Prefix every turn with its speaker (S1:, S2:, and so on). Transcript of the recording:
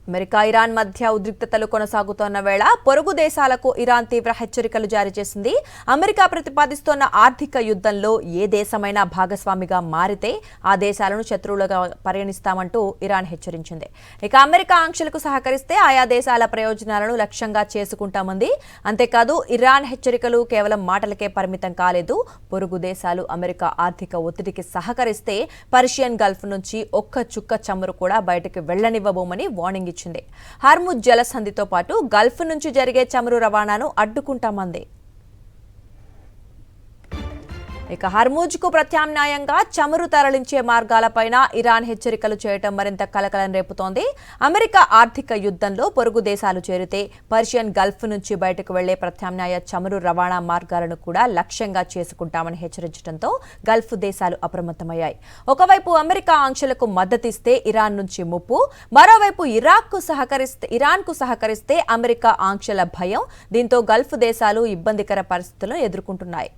S1: America Iran మధ్య ఉద్రిక్తతలు కొనసాగుతోన్న వేళ పొరుగు దేశాలకు ఇరాన్ తీవ్ర హెచ్చరికలు జారీ చేసింది. అమెరికా ప్రతిపాదిస్తోన్న ఆర్థిక యుద్ధంలో ఏ దేశమైనా భాగస్వామిగా మారితే ఆ దేశాలను శత్రువులుగా పరిగణిస్తామంటూ ఇరాన్ హెచ్చరించింది. ఇక అమెరికా ఆంక్షలకు సహకరిస్తే ఆయా దేశాల ప్రయోజనాలను లక్ష్యంగా చేసుకుంటామంది. అంతేకాదు ఇరాన్ హెచ్చరికలు కేవలం మాటలకే పరిమితం కాలేదు. పొరుగు దేశాలు అమెరికా ఆర్థిక ఒత్తిడికి సహకరిస్తే పర్షియన్ గల్ఫ్ నుంచి ఒక్క చుక్క చమురు కూడా బయటకు వెళ్లనివ్వబోమని వార్నింగ్ ఇచ్చింది. హార్ముజ్ జలసంధితో పాటు గల్ఫ్ నుంచి జరిగే చమురు రవాణాను అడ్డుకుంటామంది. ఇక హార్ముజ్కు ప్రత్యామ్నాయంగా చమురు తరలించే మార్గాలపైన ఇరాన్ హెచ్చరికలు చేయడం మరింత కలకలం రేపుతోంది. అమెరికా ఆర్థిక యుద్ధంలో పొరుగు దేశాలు చేరితే పర్షియన్ గల్ఫ్ నుంచి బయటకు వెళ్లే ప్రత్యామ్నాయ చమురు రవాణా మార్గాలను కూడా లక్ష్యంగా చేసుకుంటామని హెచ్చరించడంతో గల్ఫ్ దేశాలు అప్రమత్తమయ్యాయి. ఒకవైపు అమెరికా ఆంక్షలకు మద్దతిస్తే ఇరాన్ నుంచి ముప్పు, మరోవైపు ఇరాన్కు సహకరిస్తే అమెరికా ఆంక్షల భయం. దీంతో గల్ఫ్ దేశాలు ఇబ్బందికర పరిస్థితులను ఎదుర్కొంటున్నాయి.